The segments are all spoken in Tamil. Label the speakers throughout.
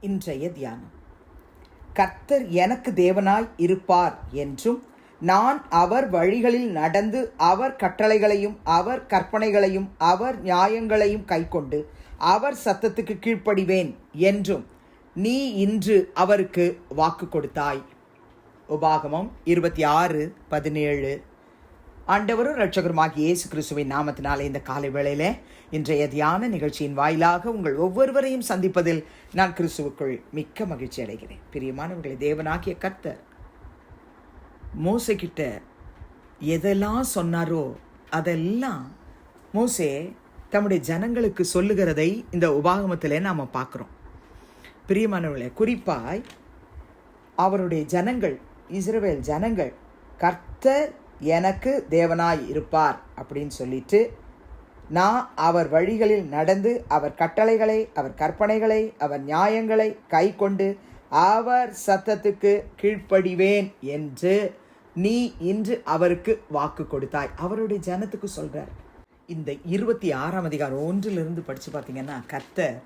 Speaker 1: இன்றைய தியானம். கர்த்தர் எனக்கு தேவனாய் இருப்பார் என்றும், நான் அவர் வழிகளில் நடந்து அவர் கட்டளைகளையும் அவர் கற்பனைகளையும் அவர் நியாயங்களையும் கைக்கொண்டு அவர் சத்தத்துக்கு கீழ்ப்படிவேன் என்றும் நீ இன்று அவருக்கு வாக்கு கொடுத்தாய். உபாகமம் 26:17. ஆண்டவரும் இரட்சகருமாகிய இயேசு கிறிஸ்துவின் நாமத்தினாலே இந்த காலை வேளையில இன்றைய தியான நிகழ்ச்சியின் வாயிலாக உங்கள் ஒவ்வொருவரையும் சந்திப்பதில் நான் கிறிஸ்துவுக்குள் மிக்க மகிழ்ச்சி அடைகிறேன். பிரியமானவர்களை, தேவனாகிய கர்த்தர் மோசே கிட்ட எதெல்லாம் சொன்னாரோ அதெல்லாம் மோசே தம்முடைய ஜனங்களுக்கு சொல்லுகிறதை இந்த உபாகமத்திலே நாம் பார்க்குறோம். பிரியமானவர்களே, குறிப்பாய் அவருடைய ஜனங்கள், இஸ்ரவேல் ஜனங்கள், கர்த்தர் எனக்கு தேவனாய் இருப்பார் அப்படின்னு சொல்லிட்டு, நான் அவர் வழிகளில் நடந்து அவர் கட்டளைகளை அவர் கற்பனைகளை அவர் நியாயங்களை கை கொண்டு அவர் சத்தத்துக்கு கீழ்ப்படிவேன் என்று நீ இன்று அவருக்கு வாக்கு கொடுத்தாய். அவருடைய ஜனத்துக்கு சொல்றார். இந்த 26ஆம் அதிகாரம் 1 படித்து பார்த்தீங்கன்னா கர்த்தர்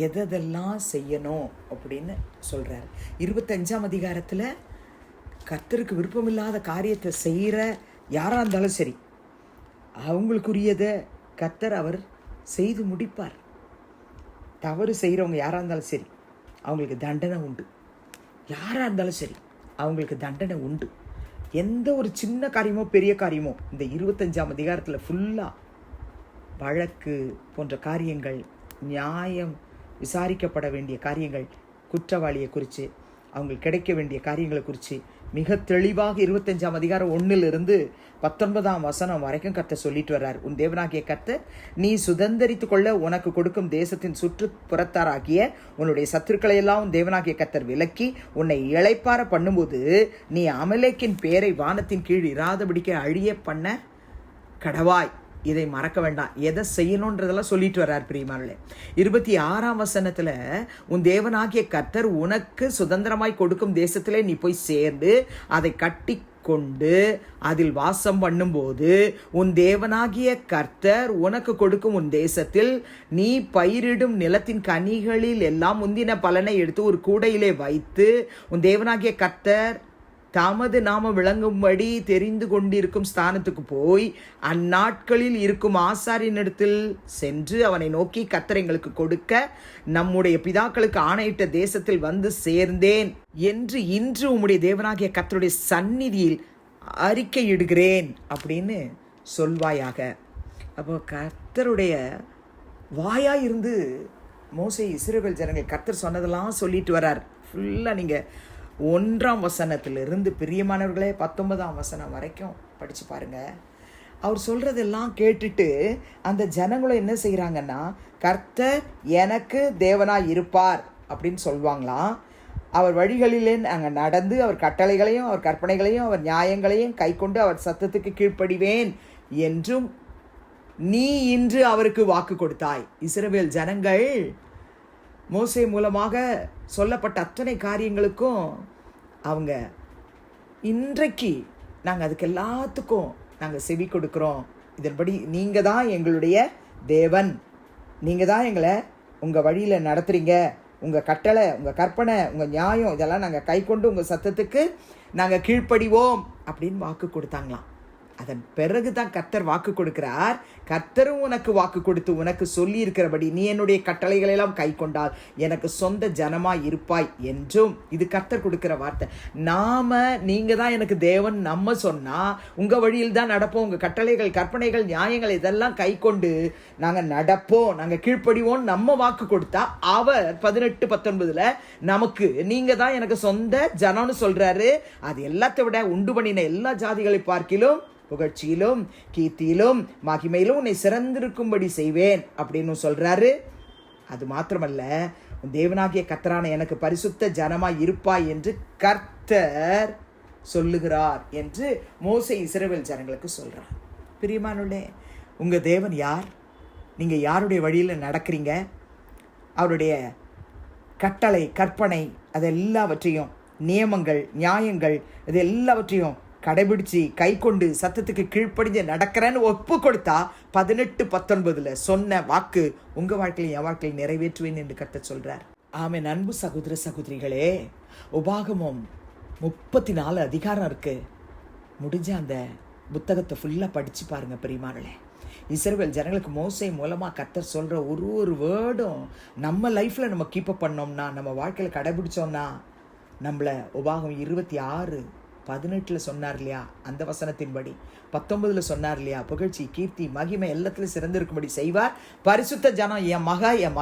Speaker 1: எதெல்லாம் செய்யணும் அப்படின்னு சொல்றார். 25ஆம் அதிகாரத்தில் கர்த்தருக்கு விருப்பமில்லாத காரியத்தை செய்கிற யாராக இருந்தாலும் சரி, அவங்களுக்குரியதை கர்த்தர் அவர் செய்து முடிப்பார். தவறு செய்கிறவங்க யாராக இருந்தாலும் சரி, அவங்களுக்கு தண்டனை உண்டு. யாராக இருந்தாலும் சரி, அவங்களுக்கு தண்டனை உண்டு. எந்த ஒரு சின்ன காரியமோ பெரிய காரியமோ இந்த 25ஆம் அதிகாரத்தில் ஃபுல்லாக வழக்கு போன்ற காரியங்கள், நியாயம் விசாரிக்கப்பட வேண்டிய காரியங்கள், குற்றவாளியை குறித்து, அவங்களுக்கு கிடைக்க வேண்டிய காரியங்களை குறித்து மிக தெளிவாக 25ஆம் அதிகாரம் 1-19 வரைக்கும் கர்த்தர் சொல்லிட்டு வர்றார். உன் தேவனாகிய கர்த்தர் நீ சுதந்தரித்து கொள்ள உனக்கு கொடுக்கும் தேசத்தின் சுற்றுப்புறத்தாராகிய உன்னுடைய சத்துருக்களை எல்லாம் உன் தேவனாகிய கர்த்தர் விலக்கி உன்னை இளைப்பார பண்ணும்போது நீ அமலேக்கின் பேரை வானத்தின் கீழ் இராதபடிக்க அழிய பண்ண கடவாய். இதை மறக்க வேண்டாம். எதை செய்யணுன்றதெல்லாம் சொல்லிட்டு வர்றார். பிரியமானவர்களே, 26ஆம் வசனத்தில் உன் தேவனாகிய கர்த்தர் உனக்கு சுதந்திரமாய் கொடுக்கும் தேசத்திலே நீ போய் சேர்ந்து அதை கட்டி கொண்டு அதில் வாசம் பண்ணும்போது உன் தேவனாகிய கர்த்தர் உனக்கு கொடுக்கும் உன் தேசத்தில் நீ பயிரிடும் நிலத்தின் கனிகளில் எல்லாம் முந்தின பலனை எடுத்து ஒரு கூடையிலே வைத்து உன் தேவனாகிய கர்த்தர் தமது நாம விளங்கும்படி தெரிந்து கொண்டிருக்கும் ஸ்தானத்துக்கு போய் அந்நாட்களில் இருக்கும் ஆசாரியனிடத்தில் சென்று அவனை நோக்கி, கர்த்தர் எங்களுக்கு கொடுக்க நம்முடைய பிதாக்களுக்கு ஆணையிட்ட தேசத்தில் வந்து சேர்ந்தேன் என்று இன்று உம்முடைய தேவனாகிய கர்த்தருடைய சந்நிதியில் அறிக்கையிடுகிறேன் அப்படின்னு சொல்வாயாக. அப்போ கர்த்தருடைய வாயாய் இருந்து மோசே இஸ்ரவேல் ஜனங்கள் கர்த்தர் சொன்னதெல்லாம் சொல்லிட்டு வர்றார். ஃபுல்லாக நீங்கள் 1ஆம் வசனத்திலிருந்து பிரியமானவர்களே 19ஆம் வசனம் வரைக்கும் படித்து பாருங்கள். அவர் சொல்கிறதெல்லாம் கேட்டுட்டு அந்த ஜனங்களும் என்ன செய்கிறாங்கன்னா, கர்த்தர் எனக்கு தேவனாய் இருப்பார் அப்படின்னு சொல்லுவாங்களாம். அவர் வழிகளிலே நாங்கள் நடந்து அவர் கட்டளைகளையும் அவர் கற்பனைகளையும் அவர் நியாயங்களையும் கை கொண்டு அவர் சத்தத்துக்கு கீழ்ப்படிவேன் என்றும் நீ இன்று அவருக்கு வாக்கு கொடுத்தாய். இஸ்ரவேல் ஜனங்கள் மோசே மூலமாக சொல்லப்பட்ட அத்தனை காரியங்களுக்கும் அவங்க இன்றைக்கு நாங்கள் அதுக்கு எல்லாத்துக்கும் நாங்கள் செவி கொடுக்குறோம். இதன்படி நீங்கள் தான் எங்களுடைய தேவன், நீங்கள் தான் எங்களை உங்கள் வழியில் நடத்துகிறீங்க, உங்கள் கட்டளை உங்கள் கற்பனை உங்கள் நியாயம் இதெல்லாம் நாங்கள் கை கொண்டு உங்கள் சத்தத்துக்கு நாங்கள் கீழ்ப்படிவோம் அப்படின்னு வாக்கு கொடுத்தாங்களாம். அதன் பிறகு தான் கர்த்தர் வாக்கு கொடுக்கிறார். கர்த்தரும் உனக்கு வாக்கு கொடுத்து உனக்கு சொல்லி இருக்கிறபடி நீ என்னுடைய கட்டளைகளெல்லாம் கை கொண்டால் எனக்கு சொந்த ஜனமாய் இருப்பாய் என்றும். இது கர்த்தர் கொடுக்கிற வார்த்தை. நீங்கள் தான் எனக்கு தேவன் நம்ம சொன்னால் உங்கள் வழியில் தான் நடப்போம். உங்கள் கட்டளைகள் கற்பனைகள் நியாயங்கள் இதெல்லாம் கை கொண்டு நாங்கள் நடப்போம், நாங்கள் கீழ்ப்படிவோம் நம்ம வாக்கு கொடுத்தா அவர் 18-19 நமக்கு நீங்கள் தான் எனக்கு சொந்த ஜனம்னு சொல்கிறாரு. அது எல்லாத்தை விட உண்டு பண்ணின எல்லா ஜாதிகளை பார்க்கிலும் புகழ்ச்சியிலும் கீர்த்தியிலும் மகிமையிலும் உன்னை சிறந்திருக்கும்படி செய்வேன் அப்படின்னு சொல்றாரு. அது மாத்திரமல்ல, தேவனாகிய கர்த்தரான எனக்கு பரிசுத்த ஜனமாய் இருப்பாய் என்று கர்த்தர் சொல்லுகிறார் என்று மோசே இஸ்ரவேல் ஜனங்களுக்கு சொல்றார். பிரியமானவர்களே, உங்க தேவன் யார்? நீங்க யாருடைய வழியில் நடக்கிறீங்க? அவருடைய கட்டளை கற்பனை அது எல்லாவற்றையும் நியமங்கள் நியாயங்கள் இது எல்லாவற்றையும் கடைபிடிச்சு கை கொண்டு சத்தத்துக்கு கீழ்ப்படிஞ்சு நடக்கிறேன்னு ஒப்பு கொடுத்தா 18-19 சொன்ன வாக்கு உங்கள் வாழ்க்கையில் என் வாழ்க்கையில் நிறைவேற்றுவேன் என்று கர்த்தர் சொல்கிறார். ஆமென். அன்பு சகோதர சகோதரிகளே, உபாகமம் 34 அதிகாரம் இருக்கு. முடிஞ்ச அந்த புத்தகத்தை ஃபுல்லாக படித்து பாருங்கள் பிரியமானே. இஸ்ரவேல் ஜனங்களுக்கு மோசே மூலமாக கர்த்தர் சொல்கிற ஒரு வேர்டும் நம்ம லைஃப்பில் நம்ம கீப்பப் பண்ணோம்னா, நம்ம வாழ்க்கையில் கடைபிடிச்சோம்னா, நம்மளை உபாகம் 26:18 சொன்னார் இல்லையா, அந்த வசனத்தின்படி 19 சொன்னார் இல்லையா, புகழ்ச்சி கீர்த்தி மகிமை எல்லாத்துலையும் சிறந்திருக்கும்படி செய்வார். பரிசுத்த ஜனம் என்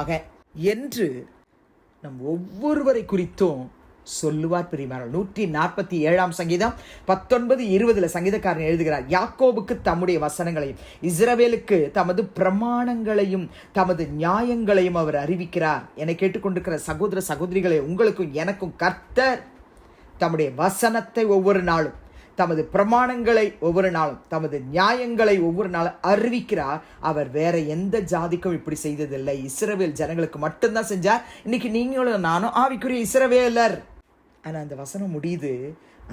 Speaker 1: மகன் என்று நம் ஒவ்வொருவரை குறித்தும் சொல்லுவார் பிரியமானவர்களே. 147 சங்கீதம் 19:20 சங்கீதக்காரன் எழுதுகிறார், யாக்கோபுக்கு தம்முடைய வசனங்களையும் இஸ்ரவேலுக்கு தமது பிரமாணங்களையும் தமது நியாயங்களையும் அவர் அறிவிக்கிறார். என்னை கேட்டுக்கொண்டிருக்கிற சகோதர சகோதரிகளே, உங்களுக்கும் எனக்கும் கர்த்தர் தம்முடைய வசனத்தை ஒவ்வொரு நாளும், தமது பிரமாணங்களை ஒவ்வொரு நாளும், தமது நியாயங்களை ஒவ்வொரு நாளும் அறிவிக்கிறார். அவர் வேற எந்த ஜாதிக்கும் இப்படி செய்ததில்லை. இஸ்ரவேல் ஜனங்களுக்கு மட்டும்தான் செஞ்சார். இன்னைக்கு நீங்களும் நானும் ஆவிக்குரிய இஸ்ரவேலர். ஆனால் அந்த வசனம் முடியுது,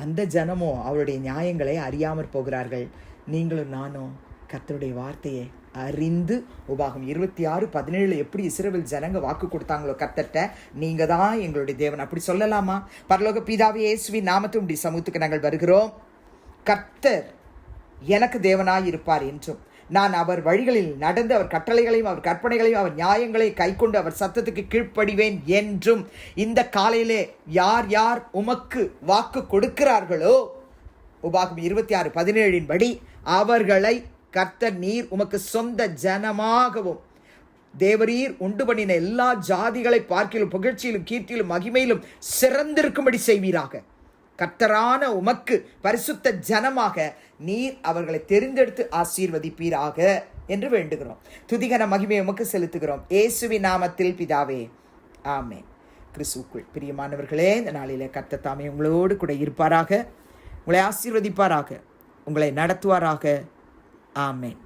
Speaker 1: அந்த ஜனமோ அவருடைய நியாயங்களை அறியாமற் போகிறார்கள். நீங்களும் நானும் கர்த்தருடைய வார்த்தையை அறிந்து, உபாகம் 26:17 எப்படி இஸ்ரவேல் ஜனங்க வாக்கு கொடுத்தாங்களோ கர்த்தர்ட்ட, நீங்க தான் எங்களுடைய தேவன், அப்படி சொல்லலாமா? பரலோக பிதாவே, இயேசுவின் நாமத்தில் உம்முடைய சமூகத்துக்கு நாங்கள் வருகிறோம். கர்த்தர் எனக்கு தேவனாய் இருப்பார் என்றும், நான் அவர் வழிகளில் நடந்து அவர் கட்டளைகளையும் அவர் கற்பனைகளையும் அவர் நியாயங்களையும் கைக்கொண்டு அவர் சத்தத்துக்கு கீழ்ப்படிவேன் என்றும், இந்த காலையிலே யார் யார் உமக்கு வாக்கு கொடுக்கிறார்களோ, உபாகம் 26:17 படி அவர்களை கர்த்தர் நீர் உமக்கு சொந்த ஜனமாகவும் தேவரீர் உண்டு பண்ணின எல்லா ஜாதிகளை பார்க்கிலும் புகழ்ச்சியிலும் கீர்த்தியிலும் மகிமையிலும் சிறந்திருக்கும்படி செய்வீராக. கர்த்தரான உமக்கு பரிசுத்த ஜனமாக நீர் அவர்களை தெரிந்தெடுத்து ஆசீர்வதிப்பீராக என்று வேண்டுகிறோம். துதிகன மகிமையை உமக்கு செலுத்துகிறோம் இயேசுவின் நாமத்தில் பிதாவே, ஆமென். கிறிஸ்துவுக்குள் பிரியமானவர்களே, இந்த நாளிலே கர்த்தர் தாமே உங்களோடு கூட இருப்பாராக, உங்களை ஆசீர்வதிப்பாராக, உங்களை நடத்துவாராக. ஆமென்.